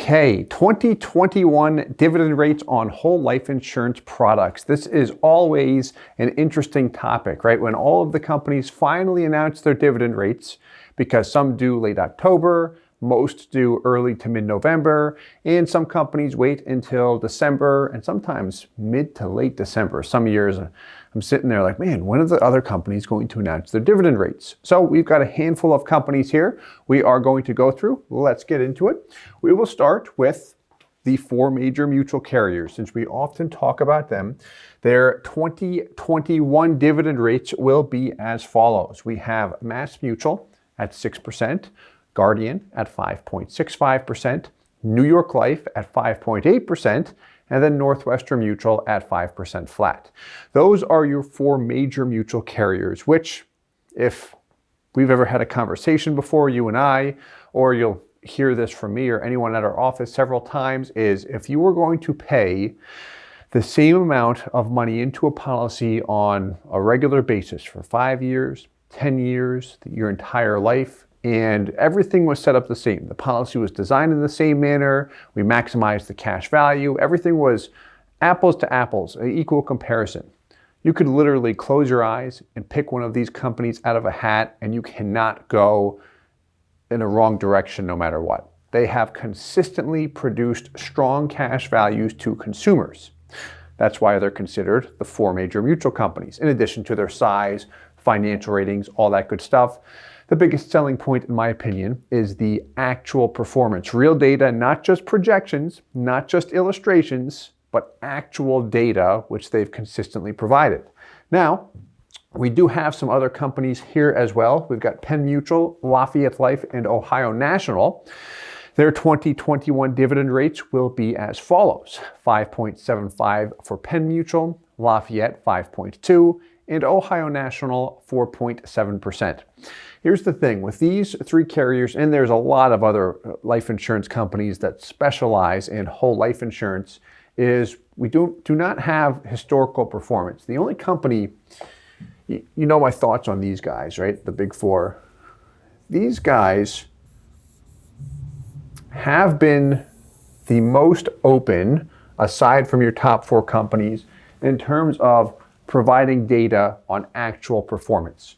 Okay, 2021 dividend rates on whole life insurance products. This is always an interesting topic, right? When all of the companies finally announce their dividend rates, because some do late October, most do early to mid-November, and some companies wait until December and sometimes mid to late December. Some years I'm sitting there like, man, when are the other companies going to announce their dividend rates? So we've got a handful of companies here we are going to go through. Let's get into it. We will start with the four major mutual carriers. Since we often talk about them, their 2021 dividend rates will be as follows. We have Mass Mutual at 6%, Guardian at 5.65%, New York Life at 5.8%, and then Northwestern Mutual at 5% flat. Those are your four major mutual carriers, which, if we've ever had a conversation before, you and I, or you'll hear this from me or anyone at our office several times, is if you were going to pay the same amount of money into a policy on a regular basis for 5 years, 10 years, your entire life, and everything was set up the same. The policy was designed in the same manner. We maximized the cash value. Everything was apples to apples, an equal comparison. You could literally close your eyes and pick one of these companies out of a hat, and you cannot go in a wrong direction no matter what. They have consistently produced strong cash values to consumers. That's why they're considered the four major mutual companies, in addition to their size, financial ratings, all that good stuff. The biggest selling point, in my opinion, is the actual performance. Real data, not just projections, not just illustrations, but actual data, which they've consistently provided. Now, we do have some other companies here as well. We've got Penn Mutual, Lafayette Life, and Ohio National. Their 2021 dividend rates will be as follows: 5.75 for Penn Mutual, Lafayette 5.2, and Ohio National 4.7%. Here's the thing with these three carriers, and there's a lot of other life insurance companies that specialize in whole life insurance, is we do not have historical performance. The only company, you know my thoughts on these guys, right? The big four. These guys have been the most open, aside from your top four companies, in terms of providing data on actual performance.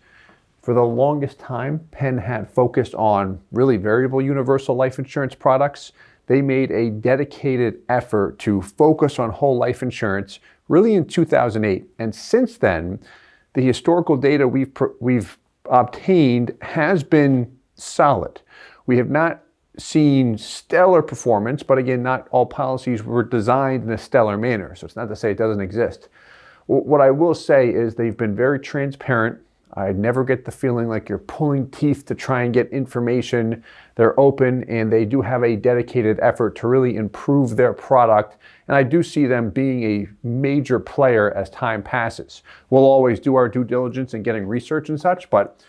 For the longest time, Penn had focused on really variable universal life insurance products. They made a dedicated effort to focus on whole life insurance really in 2008. And since then, the historical data we've obtained has been solid. We have not seen stellar performance, but again, not all policies were designed in a stellar manner. So it's not to say it doesn't exist. What I will say is they've been very transparent. I never get the feeling like you're pulling teeth to try and get information. They're open, and they do have a dedicated effort to really improve their product. And I do see them being a major player as time passes. We'll always do our due diligence in getting research and such, but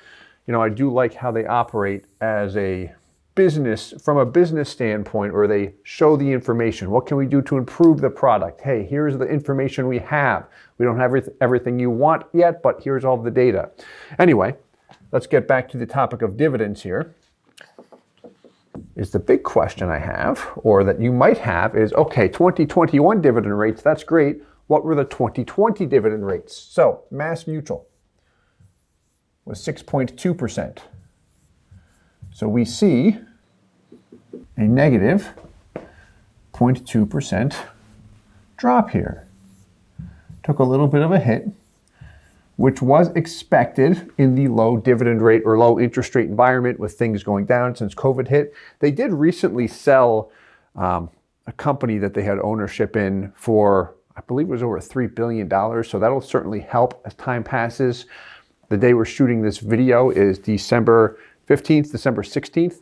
I do like how they operate as a business, from a business standpoint, where they show the information. What can we do to improve the product? Hey, here's the information we have. We don't have everything you want yet, but here's all the data. Anyway, let's get back to the topic of dividends here. Is the big question I have, or that you might have, is, okay, 2021 dividend rates, that's great. What were the 2020 dividend rates? So, Mass Mutual was 6.2%. So we see a negative 0.2% drop here. Took a little bit of a hit, which was expected in the low dividend rate or low interest rate environment with things going down since COVID hit. They did recently sell a company that they had ownership in for, I believe it was over $3 billion. So that'll certainly help as time passes. The day we're shooting this video is December 15th, December 16th.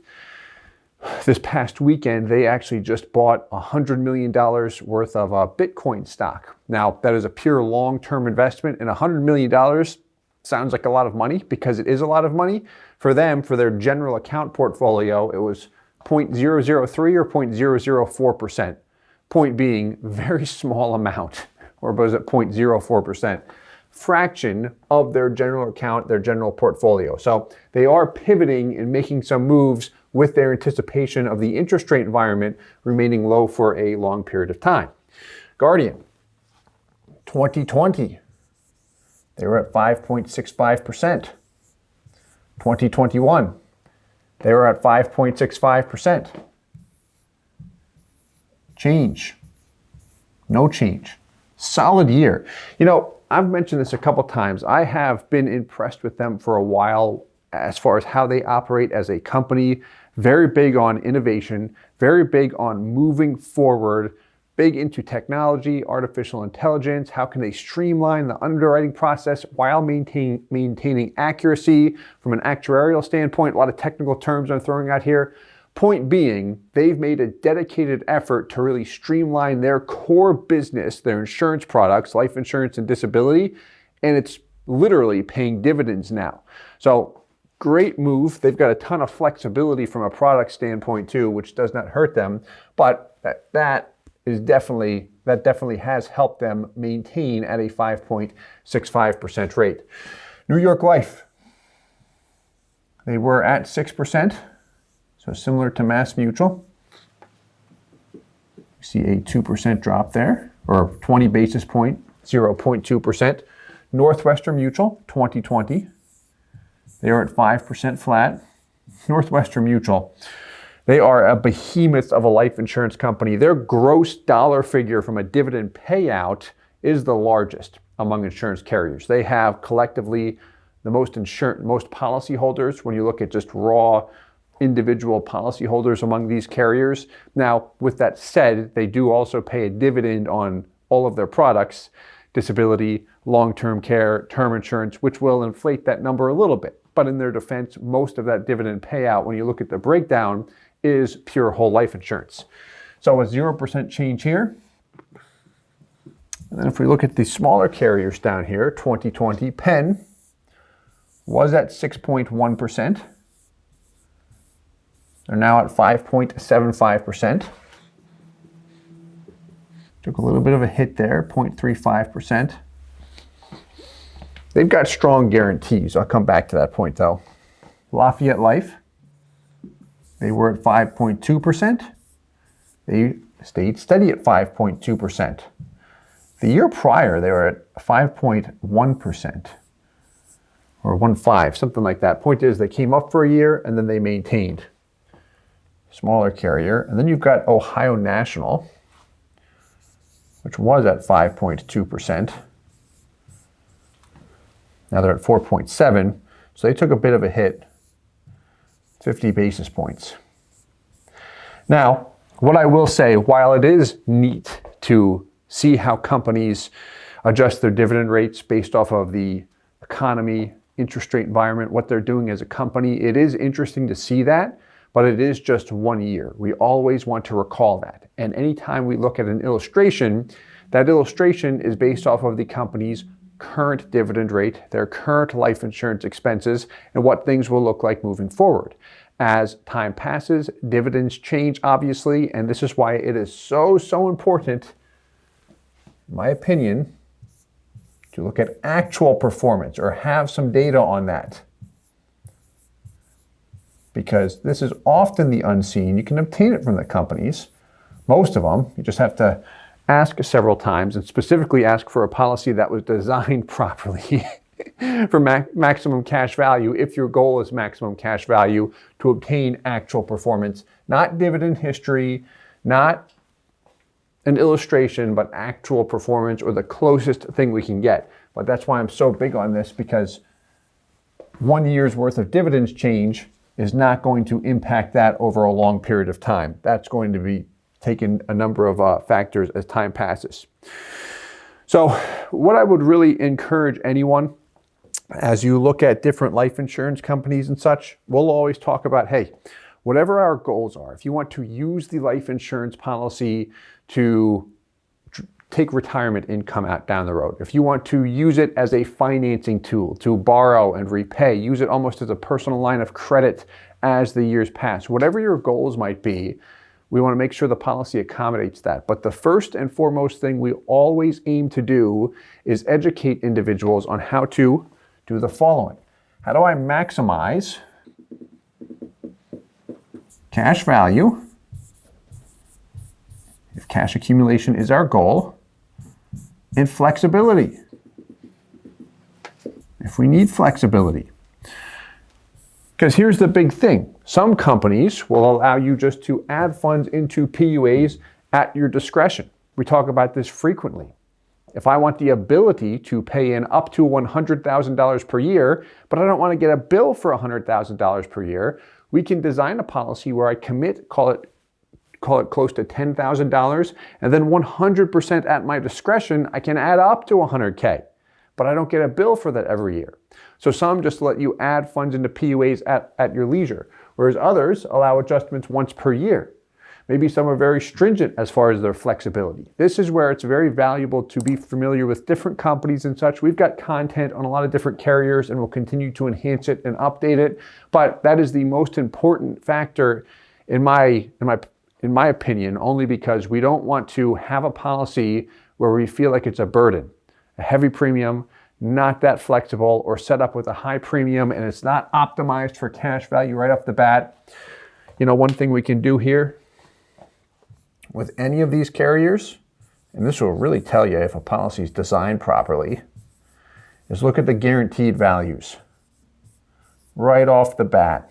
This past weekend, they actually just bought $100 million worth of Bitcoin stock. Now, that is a pure long-term investment, and $100 million sounds like a lot of money because it is a lot of money. For them, for their general account portfolio, it was 0.003 or 0.004%. Point being, very small amount, or was it 0.04%? fraction of their general account, their general portfolio. So they are pivoting and making some moves with their anticipation of the interest rate environment remaining low for a long period of time. Guardian, 2020, they were at 5.65%. 2021, they were at 5.65%. Change, no change. Solid year. You know, I've mentioned this a couple times. I have been impressed with them for a while as far as how they operate as a company. Very big on innovation, very big on moving forward, big into technology, artificial intelligence. How can they streamline the underwriting process while maintaining accuracy from an actuarial standpoint? A lot of technical terms I'm throwing out here. Point being, they've made a dedicated effort to really streamline their core business, their insurance products, life insurance and disability, and it's literally paying dividends now. So great move. They've got a ton of flexibility from a product standpoint too, which does not hurt them, but that definitely has helped them maintain at a 5.65% rate. New York Life, they were at 6%. So similar to Mass Mutual. You see a 2% drop there, or 20 basis point, 0.2%. Northwestern Mutual, 2020. They are at 5% flat. Northwestern Mutual, they are a behemoth of a life insurance company. Their gross dollar figure from a dividend payout is the largest among insurance carriers. They have collectively the most policyholders when you look at just raw individual policyholders among these carriers. Now, with that said, they do also pay a dividend on all of their products, disability, long-term care, term insurance, which will inflate that number a little bit. But in their defense, most of that dividend payout, when you look at the breakdown, is pure whole life insurance. So a 0% change here. And then if we look at the smaller carriers down here, 2020, Penn was at 6.1%. They're now at 5.75%. Took a little bit of a hit there, 0.35%. They've got strong guarantees. I'll come back to that point though. Lafayette Life, they were at 5.2%. They stayed steady at 5.2%. The year prior, they were at 5.1%. Or 1.5, something like that. Point is, they came up for a year and then they maintained. Smaller carrier. And then you've got Ohio National, which was at 5.2%. Now they're at 4.7, so they took a bit of a hit, 50 basis points. Now, what I will say, while it is neat to see how companies adjust their dividend rates based off of the economy, interest rate environment, what they're doing as a company, it is interesting to see that. But it is just 1 year. We always want to recall that. And anytime we look at an illustration, that illustration is based off of the company's current dividend rate, their current life insurance expenses, and what things will look like moving forward. As time passes, dividends change, obviously, and this is why it is so important, in my opinion, to look at actual performance or have some data on that. Because this is often the unseen. You can obtain it from the companies, most of them. You just have to ask several times and specifically ask for a policy that was designed properly for maximum cash value if your goal is maximum cash value to obtain actual performance, not dividend history, not an illustration, but actual performance or the closest thing we can get. But that's why I'm so big on this, because 1 year's worth of dividends change is not going to impact that over a long period of time. That's going to be taking a number of factors as time passes. So what I would really encourage anyone, as you look at different life insurance companies and such, we'll always talk about, hey, whatever our goals are, if you want to use the life insurance policy to take retirement income out down the road, if you want to use it as a financing tool to borrow and repay, use it almost as a personal line of credit as the years pass, whatever your goals might be, We want to make sure the policy accommodates that. But the first and foremost thing we always aim to do is educate individuals on how to do the following. How do I maximize cash value, if cash accumulation is our goal, and flexibility, if we need flexibility? Because here's the big thing. Some companies will allow you just to add funds into PUAs at your discretion. We talk about this frequently. If I want the ability to pay in up to $100,000 per year, but I don't want to get a bill for $100,000 per year, we can design a policy where I commit, call it close to $10,000, and then 100% at my discretion, I can add up to $100K, but I don't get a bill for that every year. So some just let you add funds into PUAs at your leisure, whereas others allow adjustments once per year. Maybe some are very stringent as far as their flexibility. This is where it's very valuable to be familiar with different companies and such. We've got content on a lot of different carriers and we'll continue to enhance it and update it. But that is the most important factor in my opinion, only because we don't want to have a policy where we feel like it's a burden, a heavy premium, not that flexible, or set up with a high premium and it's not optimized for cash value right off the bat. You know, one thing we can do here with any of these carriers, and this will really tell you if a policy is designed properly, is look at the guaranteed values right off the bat.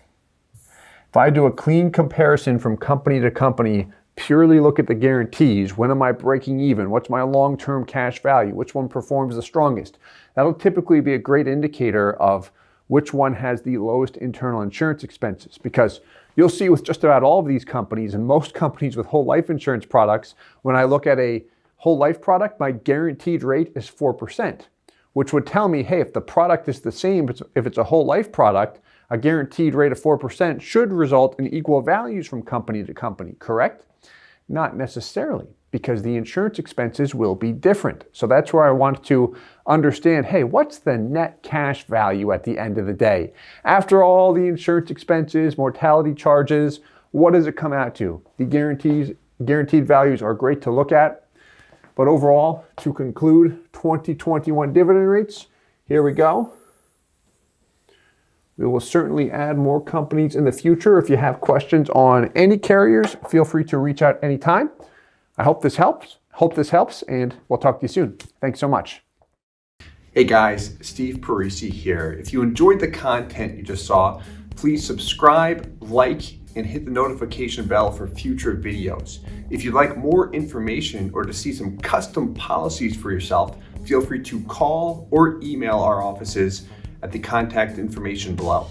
If I do a clean comparison from company to company, purely look at the guarantees, when am I breaking even? What's my long-term cash value? Which one performs the strongest? That'll typically be a great indicator of which one has the lowest internal insurance expenses, because you'll see with just about all of these companies and most companies with whole life insurance products, when I look at a whole life product, my guaranteed rate is 4%, which would tell me, hey, if the product is the same, if it's a whole life product, a guaranteed rate of 4% should result in equal values from company to company, correct? Not necessarily, because the insurance expenses will be different. So that's where I want to understand, hey, what's the net cash value at the end of the day? After all the insurance expenses, mortality charges, what does it come out to? The guaranteed values are great to look at. But overall, to conclude, 2021 dividend rates, here we go. We will certainly add more companies in the future. If you have questions on any carriers, feel free to reach out anytime. I hope this helps. And we'll talk to you soon. Thanks so much. Hey guys, Steve Parisi here. If you enjoyed the content you just saw, please subscribe, like, and hit the notification bell for future videos. If you'd like more information or to see some custom policies for yourself, feel free to call or email our offices at the contact information below.